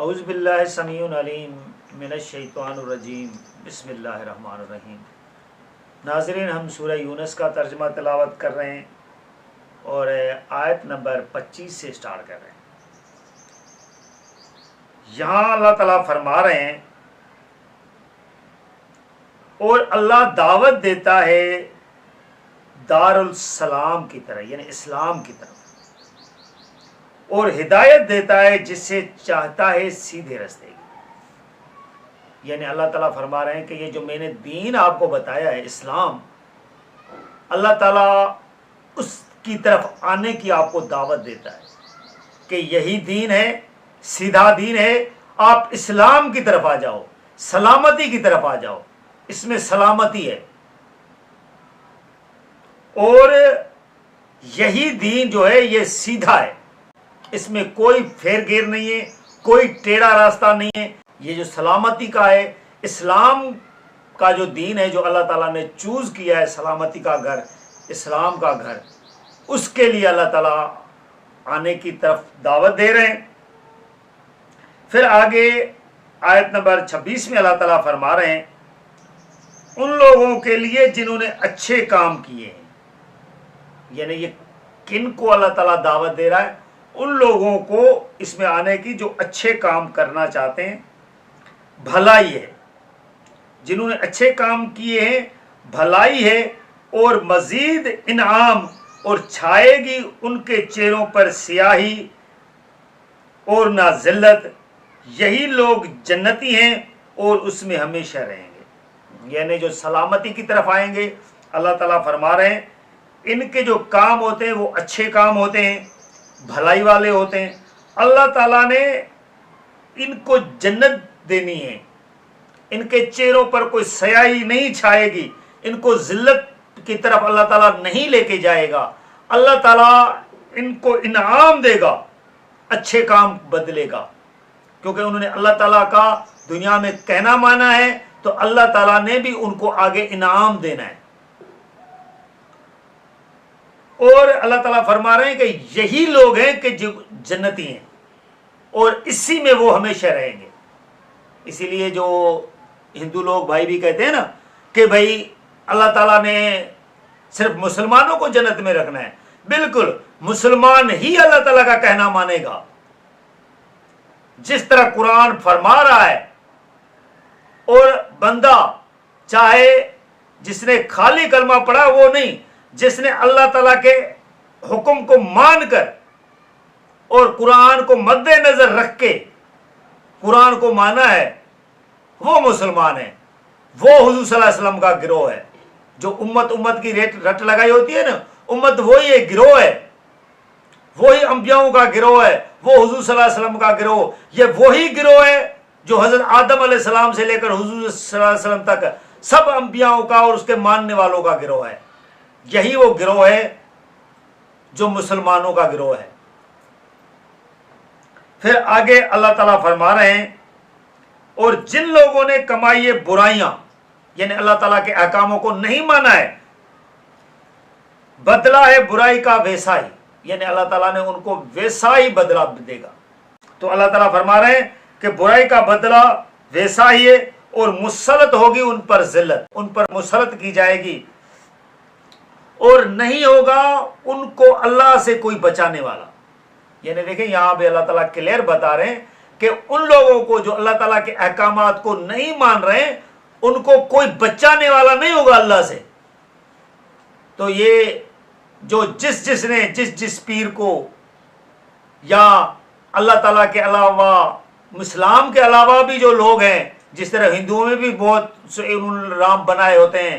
اعوذ باللہ السمیع العلیم من الشیطان الرجیم بسم اللہ الرحمن الرحیم۔ ناظرین، ہم سورہ یونس کا ترجمہ تلاوت کر رہے ہیں اور آیت نمبر 25 سے سٹارٹ کر رہے ہیں۔ یہاں اللہ تعالیٰ فرما رہے ہیں اور اللہ دعوت دیتا ہے دار السلام کی طرح، یعنی اسلام کی طرف، اور ہدایت دیتا ہے جس سے چاہتا ہے سیدھے راستے کی۔ یعنی اللہ تعالیٰ فرما رہے ہیں کہ یہ جو میں نے دین آپ کو بتایا ہے، اسلام، اللہ تعالیٰ اس کی طرف آنے کی آپ کو دعوت دیتا ہے کہ یہی دین ہے، سیدھا دین ہے، آپ اسلام کی طرف آ جاؤ، سلامتی کی طرف آ جاؤ، اس میں سلامتی ہے۔ اور یہی دین جو ہے یہ سیدھا ہے، اس میں کوئی پھیر گیر نہیں ہے، کوئی ٹیڑھا راستہ نہیں ہے۔ یہ جو سلامتی کا ہے، اسلام کا جو دین ہے، جو اللہ تعالیٰ نے چوز کیا ہے، سلامتی کا گھر، اسلام کا گھر، اس کے لیے اللہ تعالیٰ آنے کی طرف دعوت دے رہے ہیں۔ پھر آگے آیت نمبر 26 میں اللہ تعالیٰ فرما رہے ہیں ان لوگوں کے لیے جنہوں نے اچھے کام کیے ہیں۔ یعنی یہ کن کو اللہ تعالیٰ دعوت دے رہا ہے؟ ان لوگوں کو اس میں آنے کی جو اچھے کام کرنا چاہتے ہیں، بھلائی ہے، جنہوں نے اچھے کام کیے ہیں، بھلائی ہے، اور مزید انعام، اور چھائے گی ان کے چہروں پر سیاہی اور نہ ذلت۔ یہی لوگ جنتی ہیں اور اس میں ہمیشہ رہیں گے۔ یعنی جو سلامتی کی طرف آئیں گے، اللہ تعالیٰ فرما رہے ہیں ان کے جو کام ہوتے ہیں وہ اچھے کام ہوتے ہیں، بھلائی والے ہوتے ہیں۔ اللہ تعالیٰ نے ان کو جنت دینی ہے، ان کے چہروں پر کوئی سیاہی نہیں چھائے گی، ان کو ذلت کی طرف اللہ تعالیٰ نہیں لے کے جائے گا۔ اللہ تعالیٰ ان کو انعام دے گا، اچھے کام بدلے گا، کیونکہ انہوں نے اللہ تعالیٰ کا دنیا میں کہنا مانا ہے، تو اللہ تعالیٰ نے بھی ان کو آگے انعام دینا ہے۔ اور اللہ تعالیٰ فرما رہے ہیں کہ یہی لوگ ہیں کہ جو جنتی ہیں، اور اسی میں وہ ہمیشہ رہیں گے۔ اسی لیے جو ہندو لوگ بھائی بھی کہتے ہیں نا کہ بھائی اللہ تعالیٰ نے صرف مسلمانوں کو جنت میں رکھنا ہے، بالکل مسلمان ہی اللہ تعالیٰ کا کہنا مانے گا۔ جس طرح قرآن فرما رہا ہے، اور بندہ چاہے جس نے خالی کلمہ پڑھا وہ نہیں، جس نے اللہ تعالیٰ کے حکم کو مان کر اور قرآن کو مد نظر رکھ کے قرآن کو مانا ہے، وہ مسلمان ہے، وہ حضور صلی اللہ علیہ وسلم کا گروہ ہے۔ جو امت کی رٹ لگائی ہوتی ہے نا، امت وہی ایک گروہ ہے، وہی انبیاؤں کا گروہ ہے، وہ حضور صلی اللہ علیہ وسلم کا گروہ، یہ وہی گروہ ہے جو حضرت آدم علیہ السلام سے لے کر حضور صلی اللہ علیہ وسلم تک سب انبیاؤں کا اور اس کے ماننے والوں کا گروہ ہے۔ یہی وہ گروہ ہے جو مسلمانوں کا گروہ ہے۔ پھر آگے اللہ تعالیٰ فرما رہے ہیں اور جن لوگوں نے کمائی برائیاں، یعنی اللہ تعالیٰ کے احکاموں کو نہیں مانا ہے، بدلہ ہے برائی کا ویسا ہی، یعنی اللہ تعالیٰ نے ان کو ویسا ہی بدلہ دے گا۔ تو اللہ تعالیٰ فرما رہے ہیں کہ برائی کا بدلہ ویسا ہی ہے، اور مسلط ہوگی ان پر ذلت، ان پر مسلط کی جائے گی، اور نہیں ہوگا ان کو اللہ سے کوئی بچانے والا۔ یعنی دیکھیں یہاں پہ اللہ تعالیٰ کلیئر بتا رہے ہیں کہ ان لوگوں کو جو اللہ تعالیٰ کے احکامات کو نہیں مان رہے ہیں، ان کو کوئی بچانے والا نہیں ہوگا اللہ سے۔ تو یہ جو جس نے جس پیر کو، یا اللہ تعالیٰ کے علاوہ، اسلام کے علاوہ بھی جو لوگ ہیں، جس طرح ہندوؤں میں بھی بہت رام بنائے ہوتے ہیں،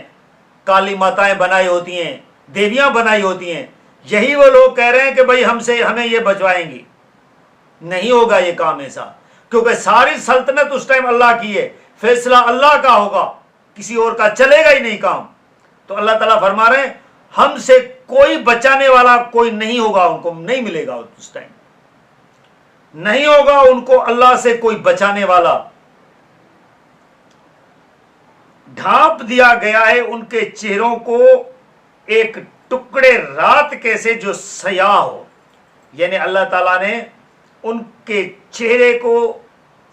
کالی ماتائیں بنائی ہوتی ہیں، دیویاں بنائی ہوتی ہیں، یہی وہ لوگ کہہ رہے ہیں کہ بھائی ہمیں یہ بچوائیں گی۔ نہیں ہوگا یہ کام ایسا، کیونکہ ساری سلطنت اس ٹائم اللہ کی ہے، فیصلہ اللہ کا ہوگا، کسی اور کا چلے گا ہی نہیں کام۔ تو اللہ تعالیٰ فرما رہے ہیں ہم سے کوئی بچانے والا کوئی نہیں ہوگا، ان کو نہیں ملے گا، اس ٹائم نہیں ہوگا ان کو اللہ سے کوئی بچانے والا۔ ڈھانپ دیا گیا ہے ان کے چہروں کو ایک ٹکڑے رات کے سے جو سیاہ ہو، یعنی اللہ تعالیٰ نے ان کے چہرے کو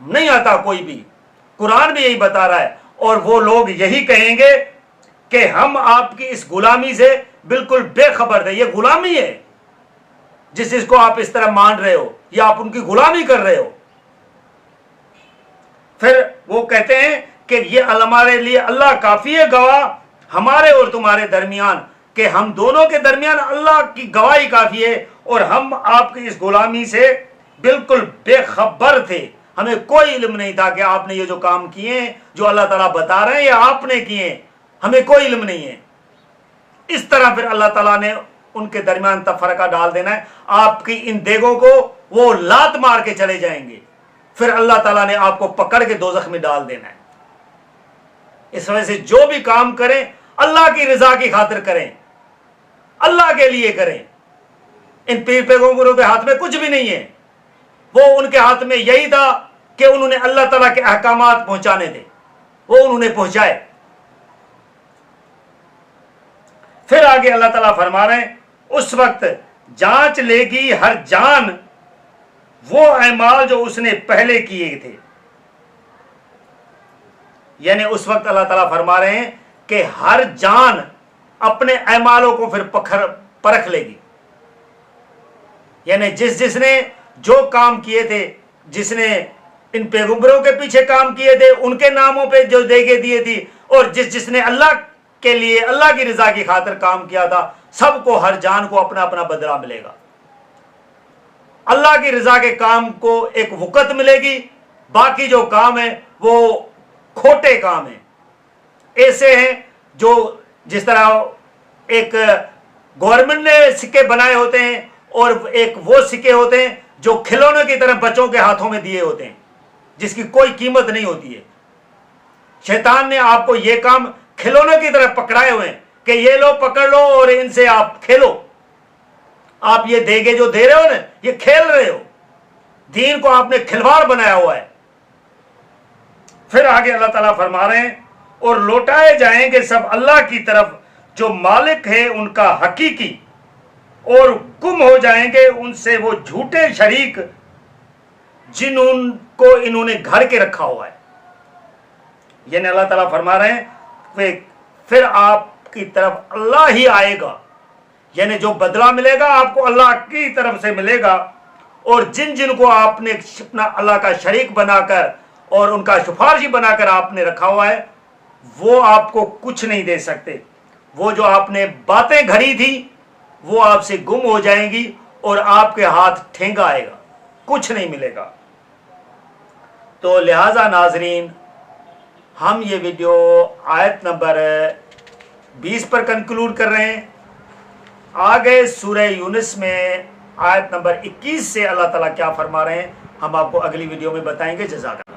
نہیں آتا کوئی بھی. قرآن بھی یہی بتا رہا ہے. اور وہ لوگ یہی کہیں گے کہ ہم آپ کی اس غلامی سے بالکل بے خبر تھے. یہ غلامی ہے جس کو آپ اس طرح مان رہے ہو, یا آپ ان کی غلامی کر رہے ہو. پھر وہ کہتے ہیں کہ یہ ہمارے لیے اللہ کافی ہے گواہ ہمارے اور تمہارے درمیان, کہ ہم دونوں کے درمیان اللہ کی گواہی کافی ہے, اور ہم آپ کی اس غلامی سے بالکل بے خبر تھے. ہمیں کوئی علم نہیں تھا کہ آپ نے یہ جو کام کیے ہیں, جو اللہ تعالیٰ بتا رہے ہیں, یہ آپ نے کیے ہیں, ہمیں کوئی علم نہیں ہے. اس طرح پھر اللہ تعالیٰ نے ان کے درمیان تفرقہ ڈال دینا ہے. آپ کی ان دیگوں کو وہ لات مار کے چلے جائیں گے, پھر اللہ تعالیٰ نے آپ کو پکڑ کے دوزخ میں ڈال دینا ہے. اس وجہ سے جو بھی کام کریں اللہ کی رضا کی خاطر کریں, اللہ کے لیے کریں. ان پیر پیغمبروں کے ہاتھ میں کچھ بھی نہیں ہے. وہ ان کے ہاتھ میں یہی تھا کہ انہوں نے اللہ تعالیٰ کے احکامات پہنچانے تھے, وہ انہوں نے پہنچائے. پھر آگے اللہ تعالیٰ فرما رہے ہیں اس وقت جانچ لے گی ہر جان وہ اعمال جو اس نے پہلے کیے تھے. یعنی اس وقت اللہ تعالیٰ فرما رہے ہیں کہ ہر جان اپنے اعمالوں کو پھر پرکھ لے گی. یعنی جس نے جو کام کیے تھے, جس نے ان پیغمبروں کے پیچھے کام کیے تھے ان کے ناموں پہ جو دیگے دیے تھی, اور جس نے اللہ کے لیے اللہ کی رضا کی خاطر کام کیا تھا, سب کو ہر جان کو اپنا اپنا بدلہ ملے گا. اللہ کی رضا کے کام کو ایک وقت ملے گی, باقی جو کام ہے وہ کھوٹے کام ہیں. ایسے ہیں جو جس طرح ایک گورنمنٹ نے سکے بنائے ہوتے ہیں, اور ایک وہ سکے ہوتے ہیں جو کھلونے کی طرح بچوں کے ہاتھوں میں دیے ہوتے ہیں, جس کی کوئی قیمت نہیں ہوتی ہے. شیطان نے آپ کو یہ کام کھلونے کی طرح پکڑائے ہوئے ہیں کہ یہ لو پکڑ لو اور ان سے آپ کھیلو. آپ یہ دیگے جو دے رہے ہو نا, یہ کھیل رہے ہو. دین کو آپ نے کھلواڑ بنایا ہوا ہے. پھر آگے اللہ تعالیٰ فرما رہے ہیں اور لوٹائے جائیں گے سب اللہ کی طرف جو مالک ہے ان کا حقیقی, اور گم ہو جائیں گے ان سے وہ جھوٹے شریک جن ان کو انہوں نے گھر کے رکھا ہوا ہے. یعنی اللہ تعالیٰ فرما رہے ہیں پھر آپ کی طرف اللہ ہی آئے گا. یعنی جو بدلہ ملے گا آپ کو اللہ کی طرف سے ملے گا, اور جن کو آپ نے اپنا اللہ کا شریک بنا کر اور ان کا سفارشی بنا کر آپ نے رکھا ہوا ہے, وہ آپ کو کچھ نہیں دے سکتے. وہ جو آپ نے باتیں گھڑی تھی وہ آپ سے گم ہو جائیں گی, اور آپ کے ہاتھ ٹھینگا آئے گا, کچھ نہیں ملے گا. تو لہذا ناظرین, ہم یہ ویڈیو آیت نمبر 20 پر کنکلوڈ کر رہے ہیں. آگے سورہ یونس میں آیت نمبر 21 سے اللہ تعالیٰ کیا فرما رہے ہیں ہم آپ کو اگلی ویڈیو میں بتائیں گے. جزاک اللہ.